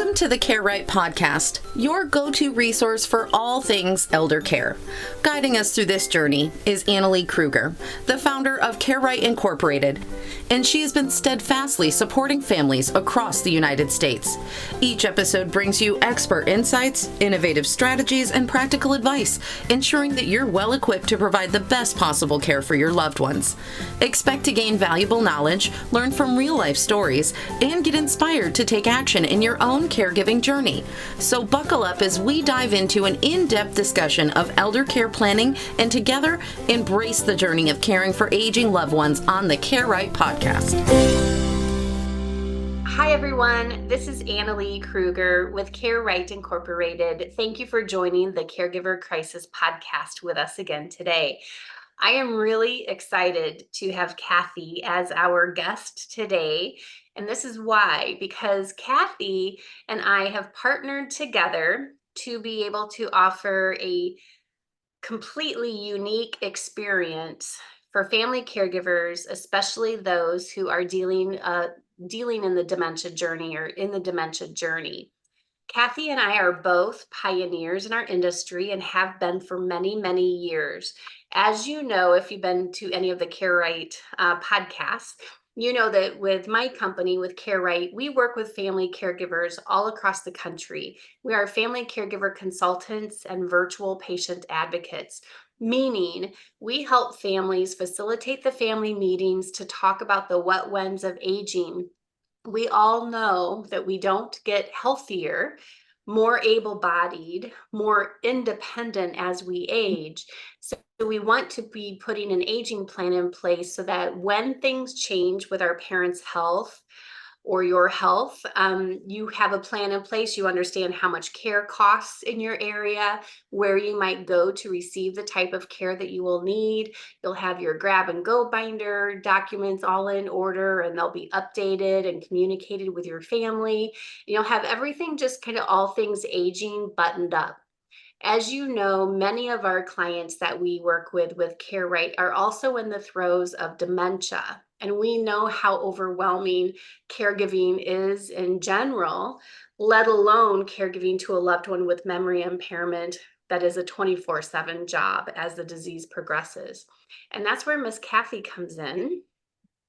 Welcome to the Care Right podcast, your go-to resource for all things elder care. Guiding us through this journey is Annalee Kruger, the founder of Care Right Incorporated, and she has been steadfastly supporting families across the United States. Each episode brings you expert insights, innovative strategies, and practical advice, ensuring that you're well equipped to provide the best possible care for your loved ones. Expect to gain valuable knowledge, learn from real-life stories, and get inspired to take action in your own caregiving journey. So buckle up as we dive into an in-depth discussion of elder care planning and together embrace the journey of caring for aging loved ones on the Care Right podcast. Hi everyone, this is Annalee Kruger with Care Right Incorporated. Thank you for joining the Caregiver Crisis podcast with us again today. I am really excited to have Kathy as our guest today. And this is why, because Kathy and I have partnered together to be able to offer a completely unique experience for family caregivers, especially those who are dealing in the dementia journey or in the dementia journey. Kathy and I are both pioneers in our industry and have been for many, many years. As you know, if you've been to any of the Care Right podcasts, you know that with my company, with Care Right, we work with family caregivers all across the country. We are family caregiver consultants and virtual patient advocates, meaning we help families facilitate the family meetings to talk about the what whens of aging. We all know that we don't get healthier, more able-bodied, more independent as we age. So we want to be putting an aging plan in place so that when things change with our parents' health or your health, you have a plan in place. You understand how much care costs in your area, where you might go to receive the type of care that you will need. You'll have your grab and go binder documents all in order, and they'll be updated and communicated with your family. You'll have everything just kind of all things aging buttoned up. As you know, many of our clients that we work with Care Right are also in the throes of dementia. And we know how overwhelming caregiving is in general, let alone caregiving to a loved one with memory impairment that is a 24/7 job as the disease progresses. And that's where Miss Kathy comes in.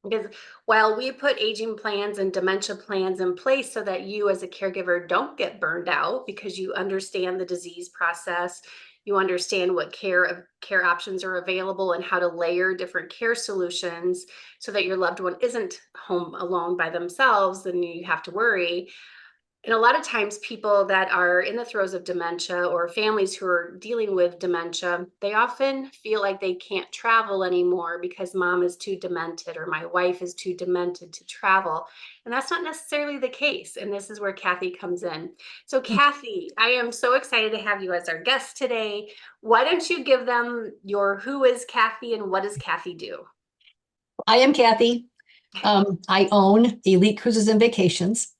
Because while we put aging plans and dementia plans in place so that you as a caregiver don't get burned out because you understand the disease process, you understand what care options are available and how to layer different care solutions so that your loved one isn't home alone by themselves, then you have to worry. And a lot of times people that are in the throes of dementia or families who are dealing with dementia, they often feel like they can't travel anymore because mom is too demented or my wife is too demented to travel. And that's not necessarily the case. And this is where Kathy comes in. So Kathy, I am so excited to have you as our guest today. Why don't you give them your who is Kathy and what does Kathy do? I am Kathy. I own Elite Cruises and Vacations.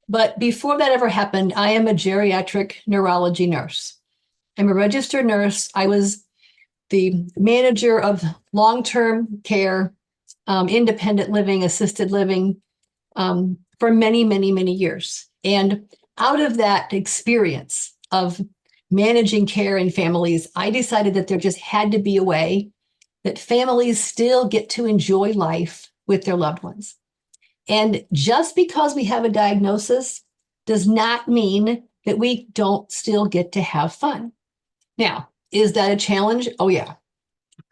But before that ever happened, I am a geriatric neurology nurse. I'm a registered nurse. I was the manager of long-term care, independent living, assisted living for many, many, many years. And out of that experience of managing care in families, I decided that there just had to be a way that families still get to enjoy life with their loved ones. And just because we have a diagnosis does not mean that we don't still get to have fun. Now, is that a challenge? Oh, yeah.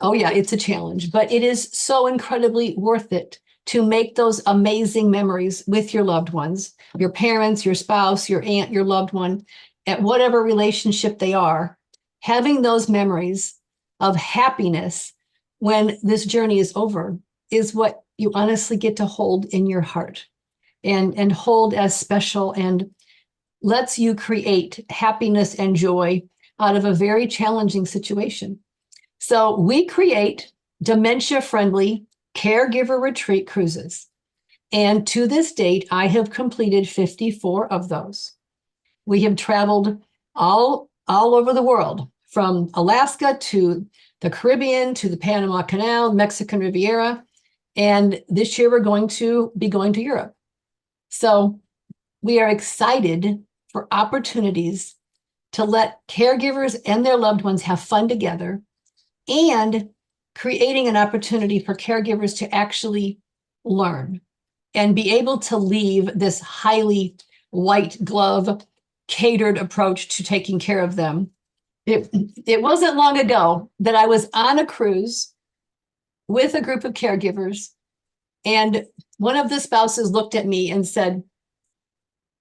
Oh, yeah, it's a challenge, but it is so incredibly worth it to make those amazing memories with your loved ones, your parents, your spouse, your aunt, your loved one, at whatever relationship they are, having those memories of happiness when this journey is over is what you honestly get to hold in your heart and hold as special and lets you create happiness and joy out of a very challenging situation. So we create dementia-friendly caregiver retreat cruises. And to this date, I have completed 54 of those. We have traveled all over the world, from Alaska to the Caribbean, to the Panama Canal, Mexican Riviera. And this year we're going to be going to Europe. So we are excited for opportunities to let caregivers and their loved ones have fun together, and creating an opportunity for caregivers to actually learn and be able to leave this highly white glove catered approach to taking care of them. It wasn't long ago that I was on a cruise with a group of caregivers, and one of the spouses looked at me and said,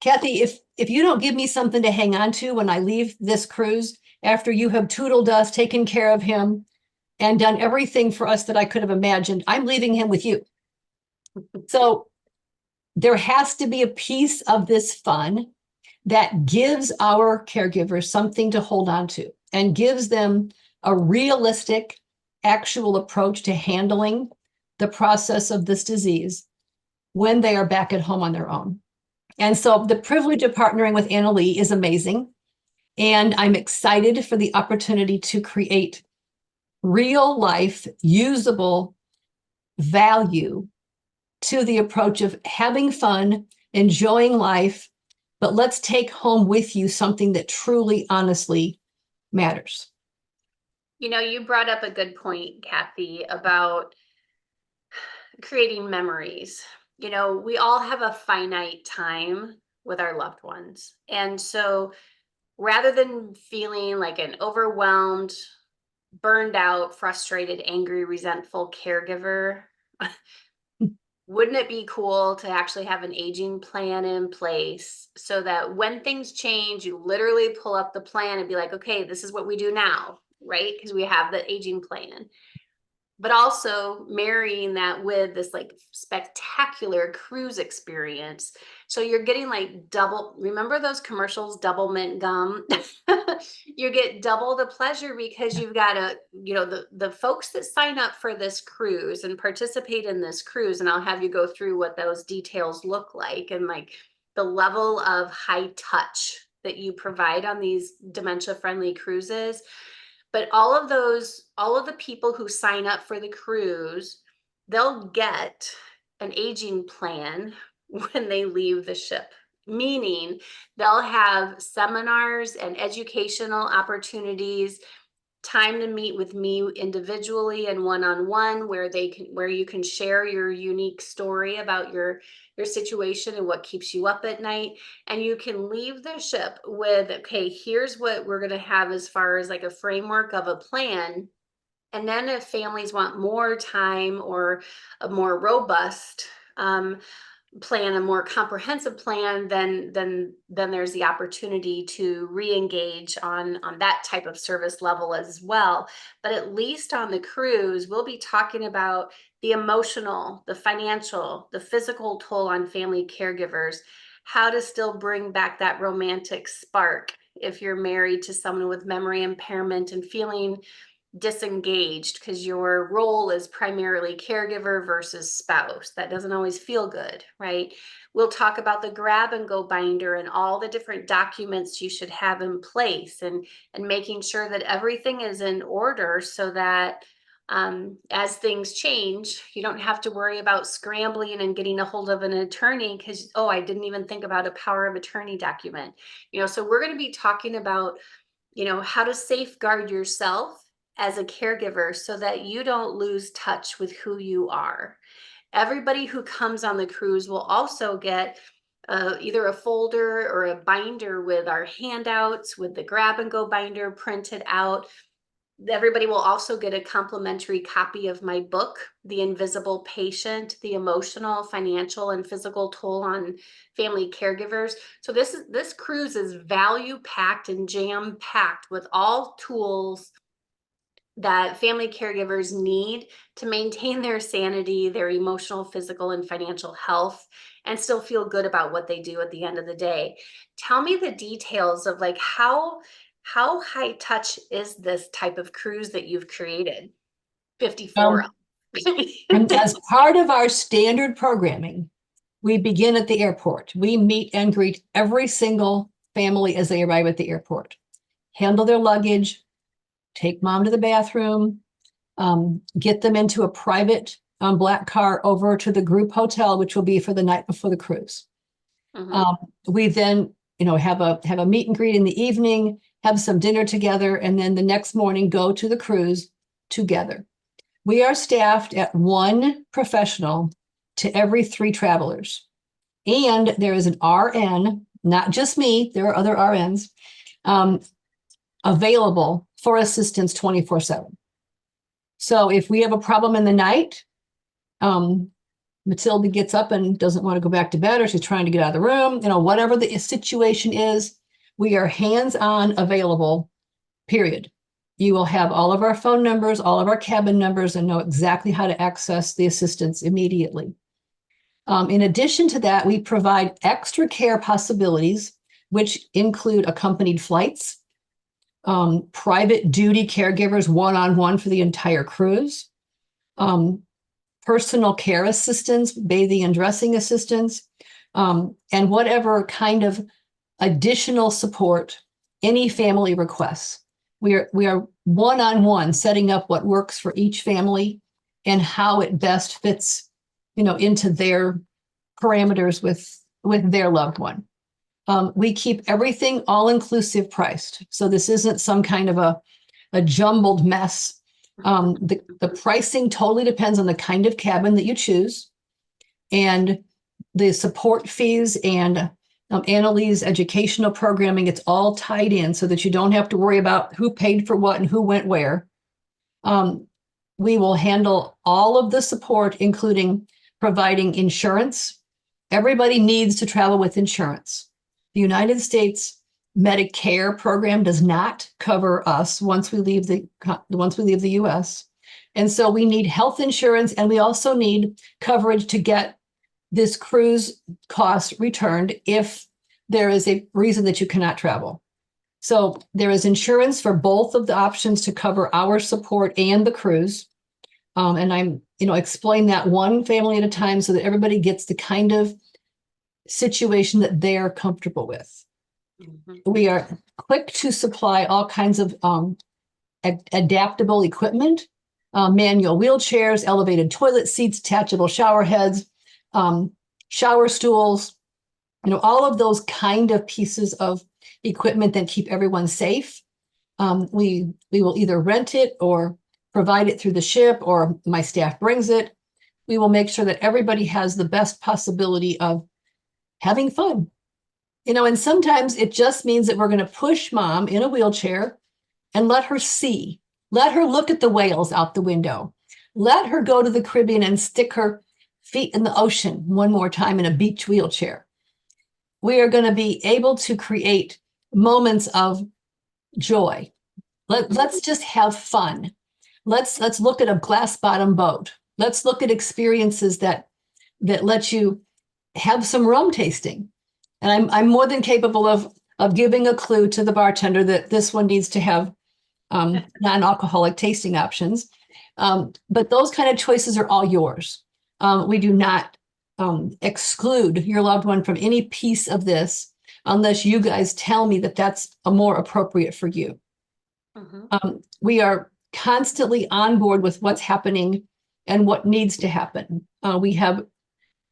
Kathy, if you don't give me something to hang on to when I leave this cruise, after you have toodled us, taken care of him, and done everything for us that I could have imagined, I'm leaving him with you. So there has to be a piece of this fun that gives our caregivers something to hold on to and gives them a realistic, actual approach to handling the process of this disease when they are back at home on their own. And so the privilege of partnering with Annalee is amazing. And I'm excited for the opportunity to create real life, usable value to the approach of having fun, enjoying life, but let's take home with you something that truly, honestly matters. You know, you brought up a good point, Kathy, about creating memories. You know, we all have a finite time with our loved ones. And so rather than feeling like an overwhelmed, burned out, frustrated, angry, resentful caregiver, wouldn't it be cool to actually have an aging plan in place so that when things change, you literally pull up the plan and be like, okay, this is what we do now, right? Because we have the aging plan. But also marrying that with this like spectacular cruise experience. So you're getting like double, remember those commercials, double mint gum? You get double the pleasure because you've got the folks that sign up for this cruise and participate in this cruise, and I'll have you go through what those details look like and like the level of high touch that you provide on these dementia-friendly cruises. But all of the people who sign up for the cruise, they'll get an aging plan when they leave the ship, meaning they'll have seminars and educational opportunities, time to meet with me individually and one-on-one where you can share your unique story about your situation and what keeps you up at night, and you can leave the ship with, okay, here's what we're going to have as far as like a framework of a plan. And then if families want more time or a more robust plan, a more comprehensive plan, then there's the opportunity to re-engage on that type of service level as well. But at least on the cruise, we'll be talking about the emotional, the financial, the physical toll on family caregivers, how to still bring back that romantic spark if you're married to someone with memory impairment and feeling disengaged because your role is primarily caregiver versus spouse. That doesn't always feel good, right? We'll talk about the grab and go binder and all the different documents you should have in place, and making sure that everything is in order so that as things change, you don't have to worry about scrambling and getting a hold of an attorney because, oh, I didn't even think about a power of attorney document. So we're going to be talking about, how to safeguard yourself as a caregiver so that you don't lose touch with who you are. Everybody who comes on the cruise will also get either a folder or a binder with our handouts, with the grab and go binder printed out. Everybody will also get a complimentary copy of my book, The Invisible Patient, the emotional, financial, and physical toll on family caregivers. So this cruise is value packed and jam packed with all tools that family caregivers need to maintain their sanity, their emotional, physical, and financial health, and still feel good about what they do at the end of the day. Tell me the details of like how high touch is this type of cruise that you've created? 54. And as part of our standard programming, we begin at the airport. We meet and greet every single family as they arrive at the airport, handle their luggage, take mom to the bathroom, get them into a private black car over to the group hotel, which will be for the night before the cruise. Mhm. We then, have a meet and greet in the evening, have some dinner together, and then the next morning go to the cruise together. We are staffed at one professional to every 3 travelers. And there is an RN, not just me, there are other RNs, available for assistance 24/7. So if we have a problem in the night, Matilda gets up and doesn't want to go back to bed, or she's trying to get out of the room, whatever the situation is, we are hands-on available, period. You will have all of our phone numbers, all of our cabin numbers, and know exactly how to access the assistance immediately. In addition to that, we provide extra care possibilities, which include accompanied flights, private duty caregivers one-on-one for the entire cruise, personal care assistance, bathing and dressing assistance, and whatever kind of additional support any family requests. We are one-on-one setting up what works for each family and how it best fits, into their parameters with their loved one. We keep everything all-inclusive priced. So this isn't some kind of a jumbled mess. The pricing totally depends on the kind of cabin that you choose, and the support fees and Annalee's educational programming, it's all tied in so that you don't have to worry about who paid for what and who went where. We will handle all of the support, including providing insurance. Everybody needs to travel with insurance. The United States Medicare program does not cover us once we leave the US. And so we need health insurance, and we also need coverage to get this cruise cost returned if there is a reason that you cannot travel. So there is insurance for both of the options to cover our support and the cruise. And I'm, explain that one family at a time so that everybody gets the kind of situation that they're comfortable with. Mhm. We are quick to supply all kinds of adaptable equipment, manual wheelchairs, elevated toilet seats, detachable shower heads, shower stools, all of those kind of pieces of equipment that keep everyone safe. We will either rent it or provide it through the ship, or my staff brings it. We will make sure that everybody has the best possibility of having fun. And sometimes it just means that we're going to push mom in a wheelchair and let her see. Let her look at the whales out the window. Let her go to the Caribbean and stick her feet in the ocean one more time in a beach wheelchair. We are going to be able to create moments of joy. Let's just have fun. Let's look at a glass bottom boat. Let's look at experiences that let you have some rum tasting. And I'm more than capable of giving a clue to the bartender that this one needs to have non-alcoholic tasting options. But those kind of choices are all yours. We do not exclude your loved one from any piece of this unless you guys tell me that that's a more appropriate for you. We are constantly on board with what's happening and what needs to happen. We have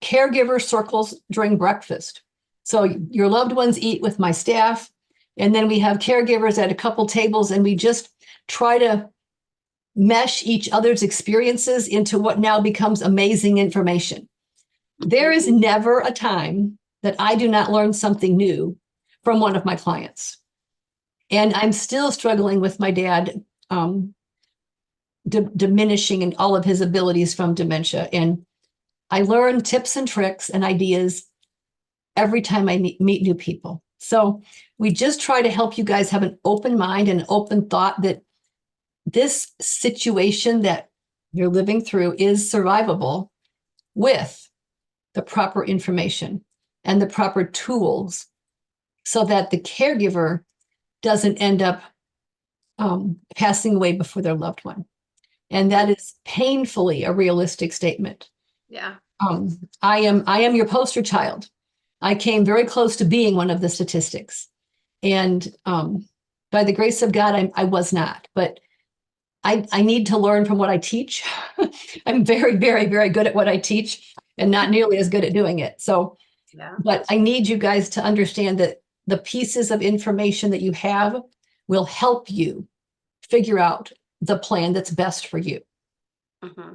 caregiver circles during breakfast. So your loved ones eat with my staff, and then we have caregivers at a couple tables, and we just try to mesh each other's experiences into what now becomes amazing information. There is never a time that I do not learn something new from one of my clients. And I'm still struggling with my dad diminishing in all of his abilities from dementia. And I learn tips and tricks and ideas every time I meet new people. So we just try to help you guys have an open mind and open thought that this situation that you're living through is survivable with the proper information and the proper tools, so that the caregiver doesn't end up passing away before their loved one. And that is painfully a realistic statement. Yeah. I am your poster child. I came very close to being one of the statistics. And by the grace of God, I was not. But I need to learn from what I teach. I'm very, very, very good at what I teach and not nearly as good at doing it. So Yeah. But I need you guys to understand that the pieces of information that you have will help you figure out the plan that's best for you. Mm-hmm.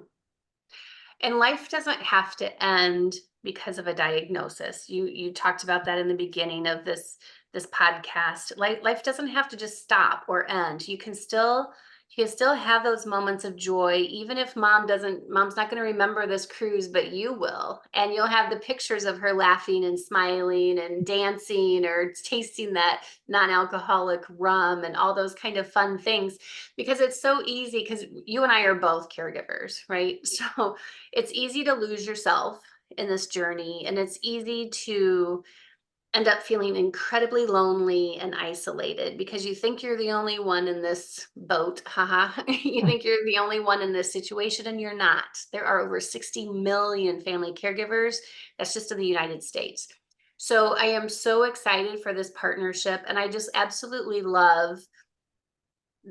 And life doesn't have to end because of a diagnosis. You talked about that in the beginning of this podcast. Life doesn't have to just stop or end. You can still have those moments of joy, even if mom's not going to remember this cruise, but you will. And you'll have the pictures of her laughing and smiling and dancing or tasting that non-alcoholic rum and all those kind of fun things, because it's so easy, because you and I are both caregivers, right? So it's easy to lose yourself in this journey, and it's easy to end up feeling incredibly lonely and isolated because you think you're the only one in this boat. Haha. You think you're the only one in this situation, and you're not. There are over 60 million family caregivers. That's just in the United States. So I am so excited for this partnership, and I just absolutely love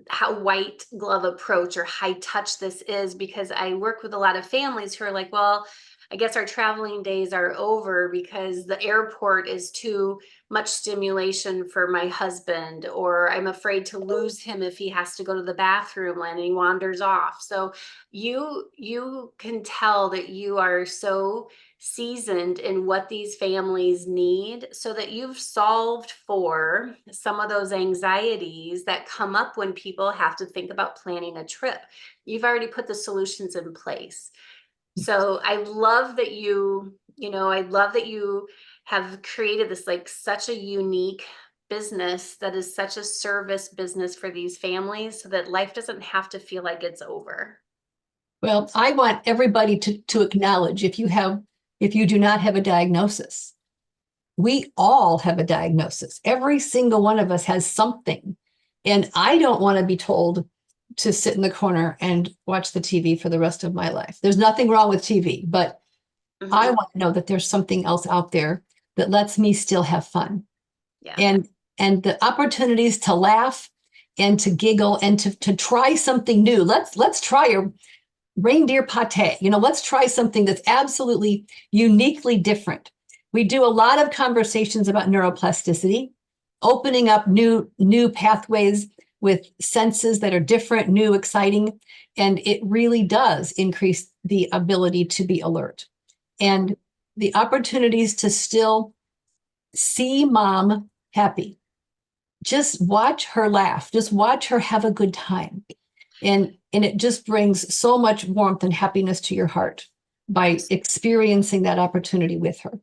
how white glove approach or high touch this is, because I work with a lot of families who are like, well, I guess our traveling days are over because the airport is too much stimulation for my husband, or I'm afraid to lose him if he has to go to the bathroom and he wanders off. So you can tell that you are so seasoned in what these families need, so that you've solved for some of those anxieties that come up when people have to think about planning a trip. You've already put the solutions in place. So I love that I love that you have created this, like, such a unique business that is such a service business for these families, so that life doesn't have to feel like it's over. Well, I want everybody to acknowledge, if you do not have a diagnosis, we all have a diagnosis. Every single one of us has something. And I don't want to be told to sit in the corner and watch the TV for the rest of my life. There's nothing wrong with TV, but I Mhm. want to know that there's something else out there that lets me still have fun. Yeah. And the opportunities to laugh and to giggle and to try something new. Let's try a reindeer pate. Let's try something that's absolutely uniquely different. We do a lot of conversations about neuroplasticity, opening up new pathways with senses that are different, new, exciting, and it really does increase the ability to be alert. And the opportunities to still see mom happy. Just watch her laugh, just watch her have a good time. And it just brings so much warmth and happiness to your heart by experiencing that opportunity with her.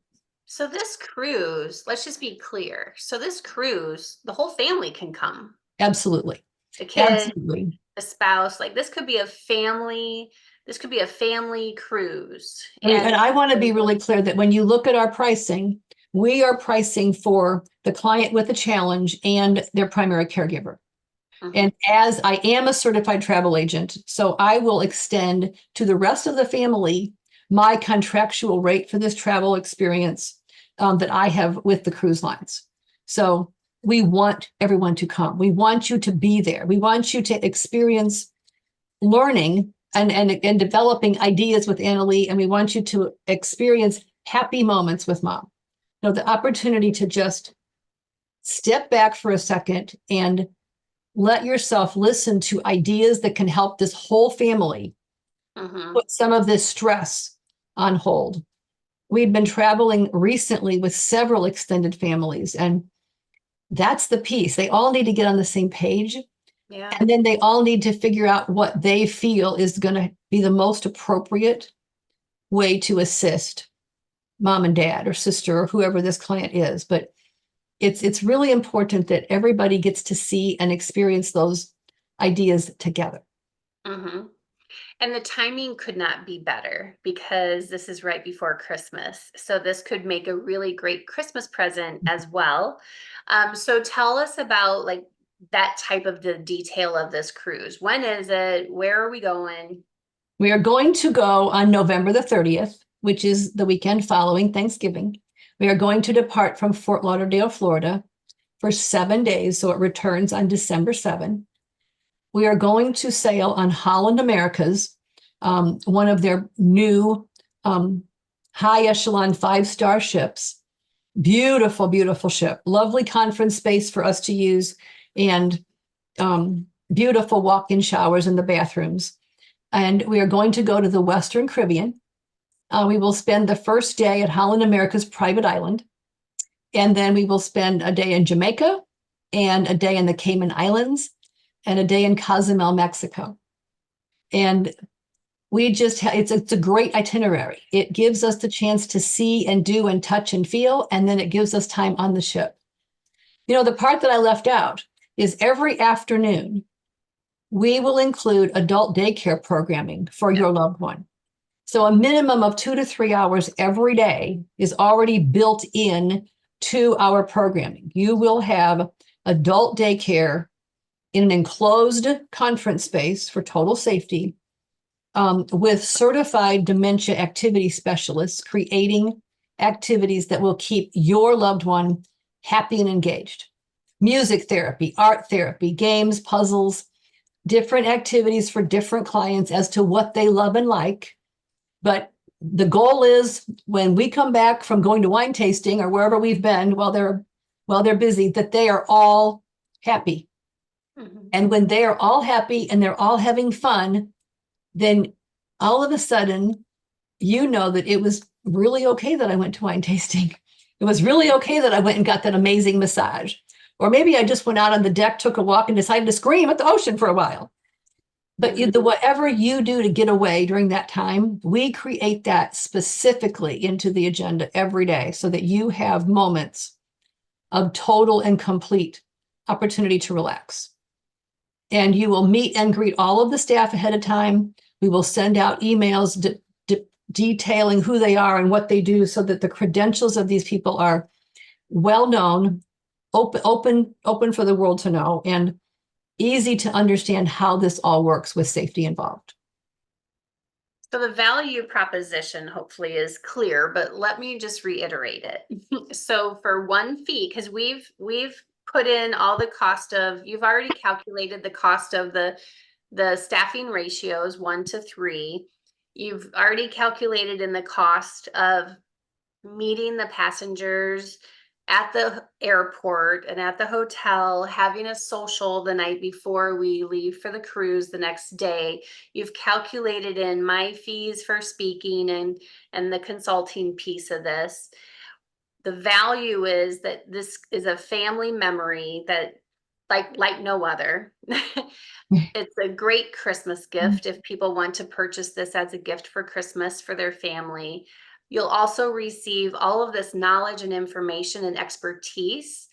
So this cruise, let's just be clear. So this cruise, the whole family can come. Absolutely. The kid, Absolutely. the spouse, like this could be a family cruise. And I want to be really clear that when you look at our pricing, we are pricing for the client with a challenge and their primary caregiver. And as I am a certified travel agent, so I will extend to the rest of the family my contractual rate for this travel experience that I have with the cruise lines. So we want everyone to come. We want you to be there. We want you to experience learning and developing ideas with Annalee, and we want you to experience happy moments with mom. The opportunity to just step back for a second and let yourself listen to ideas that can help this whole family put some of this stress on hold. We've been traveling recently with several extended families, and that's the piece. They all need to get on the same page. Yeah. And then they all need to figure out what they feel is going to be the most appropriate way to assist mom and dad or sister or whoever this client is. But it's really important that everybody gets to see and experience those ideas together. And the timing could not be better, because this is right before Christmas. So this could make a really great Christmas present as well. So tell us about, like, that type of the detail of this cruise. When is it? Where are we going? We are going to go on November the 30th, which is the weekend following Thanksgiving. We are going to depart from Fort Lauderdale, Florida for 7 days. So it returns on December 7th. We are going to sail on Holland Americas, one of their new high echelon 5-star ships. Beautiful, beautiful ship. Lovely conference space for us to use, and beautiful walk-in showers in the bathrooms. And we are going to go to the Western Caribbean. We will spend the first day at Holland America's private island. And then we will spend a day in Jamaica and a day in the Cayman Islands and a day in Cozumel, Mexico. And we just it's a great itinerary. It gives us the chance to see and do and touch and feel, and then it gives us time on the ship. You know, the part that I left out is every afternoon, we will include adult daycare programming for your loved one. So a minimum of 2 to 3 hours every day is already built in to our programming. You will have adult daycare in an enclosed conference space for total safety, with certified dementia activity specialists creating activities that will keep your loved one happy and engaged. Music therapy, art therapy, games, puzzles, different activities for different clients as to what they love and like. But the goal is when we come back from going to wine tasting or wherever we've been while they're busy, that they are all happy. Mm-hmm. And when they are all happy and they're all having fun, then all of a sudden, you know that it was really okay that I went to wine tasting. It was really okay that I went and got that amazing massage. Or maybe I just went out on the deck, took a walk, and decided to scream at the ocean for a while. But whatever you do to get away during that time, we create that specifically into the agenda every day so that you have moments of total and complete opportunity to relax. And you will meet and greet all of the staff ahead of time. We will send out emails detailing who they are and what they do so that the credentials of these people are well known, open for the world to know, and easy to understand how this all works with safety involved. So the value proposition hopefully is clear, but let me just reiterate it. So for one fee, because we've put in all the cost of, you've already calculated the cost of the staffing ratios 1 to 3. You've already calculated in the cost of meeting the passengers at the airport and at the hotel, having a social the night before we leave for the cruise the next day. You've calculated in my fees for speaking and the consulting piece of this. The value is that this is a family memory that like no other. It's a great Christmas gift if people want to purchase this as a gift for Christmas for their family. You'll also receive all of this knowledge and information and expertise,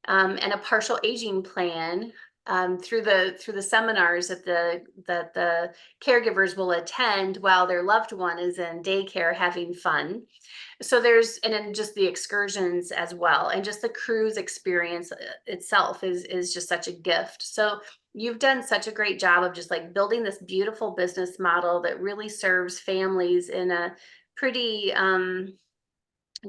and a partial aging plan through the seminars that the caregivers will attend while their loved one is in daycare having fun. So and then just the excursions as well, and just the cruise experience itself is just such a gift. So you've done such a great job of just like building this beautiful business model that really serves families in a pretty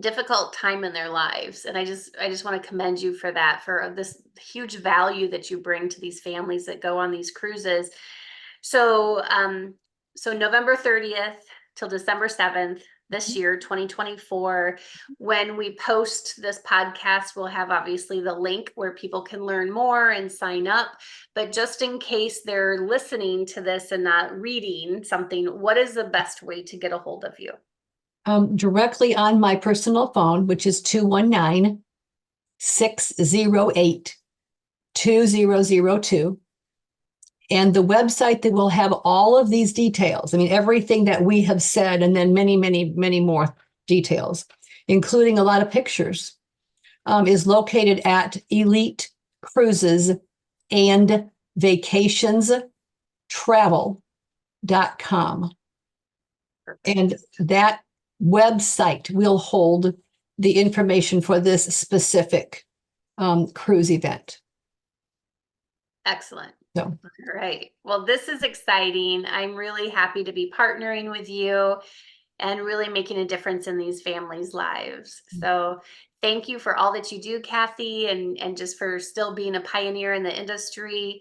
difficult time in their lives. And I just want to commend you for that, for this huge value that you bring to these families that go on these cruises. So November 30th till December 7th this year, 2024, when we post this podcast, we'll have obviously the link where people can learn more and sign up. But just in case they're listening to this and not reading something, what is the best way to get a hold of you? Directly on my personal phone, which is 219-608-2002. And the website that will have all of these details, I mean, everything that we have said, and then many, many, many more details, including a lot of pictures, is located at Elite Cruises and vacationstravel.com. And that website will hold the information for this specific cruise event. Excellent. So. All right. Well, this is exciting. I'm really happy to be partnering with you and really making a difference in these families' lives. So thank you for all that you do, Kathy, and just for still being a pioneer in the industry.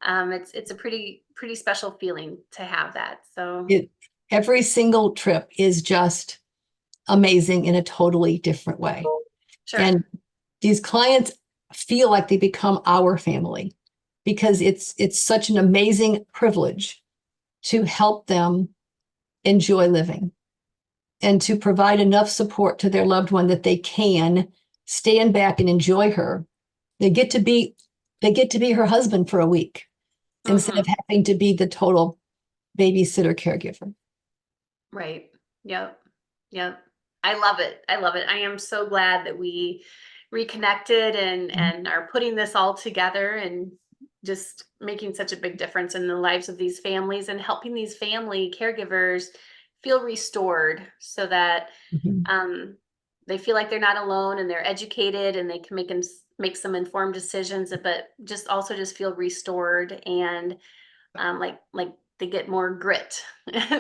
It's a pretty special feeling to have that. So every single trip is just amazing in a totally different way. Sure. And these clients feel like they become our family because it's such an amazing privilege to help them enjoy living and to provide enough support to their loved one that they can stand back and enjoy her. They get to be her husband for a week instead of having to be the total babysitter caregiver. Right. Yep. Yep. I love it. I love it. I am so glad that we reconnected and are putting this all together and just making such a big difference in the lives of these families and helping these family caregivers feel restored so that they feel like they're not alone and they're educated and they can make some informed decisions, but just also just feel restored and like they get more grit,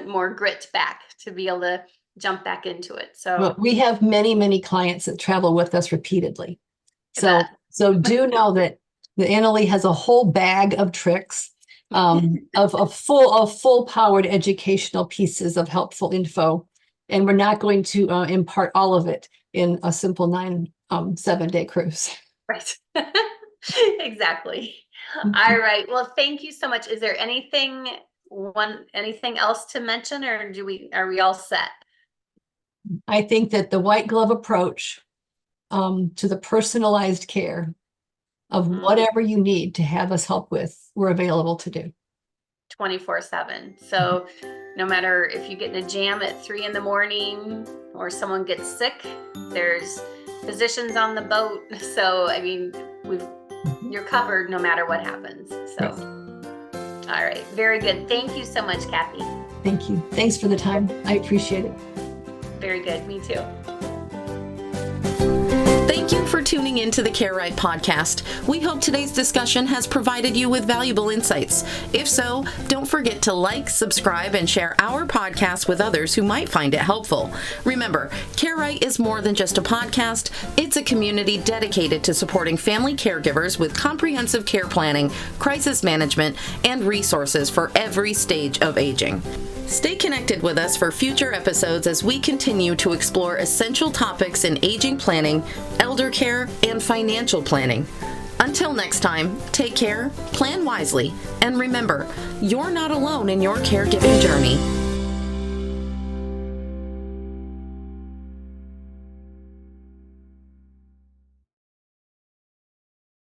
more grit back to be able to jump back into it. So well, we have many clients that travel with us repeatedly. So do know that Annalee has a whole bag of tricks of full powered educational pieces of helpful info. And we're not going to impart all of it in a simple 7-day cruise. Right. Exactly. All right. Well, thank you so much. Is there anything else to mention, or are we all set? I think that the white glove approach to the personalized care of whatever you need to have us help with, we're available to do. 24/7. So no matter if you get in a jam at 3 a.m. or someone gets sick, there's physicians on the boat. So, I mean, you're covered no matter what happens. So, Yes. All right. Very good. Thank you so much, Kathy. Thank you. Thanks for the time. I appreciate it. Very good. Me too. Thank you for tuning in to the Care Right podcast. We hope today's discussion has provided you with valuable insights. If so, don't forget to like, subscribe, and share our podcast with others who might find it helpful. Remember, Care Right is more than just a podcast. It's a community dedicated to supporting family caregivers with comprehensive care planning, crisis management, and resources for every stage of aging. Stay connected with us for future episodes as we continue to explore essential topics in aging planning, elder care, and financial planning. Until next time, take care, plan wisely, and remember, you're not alone in your caregiving journey.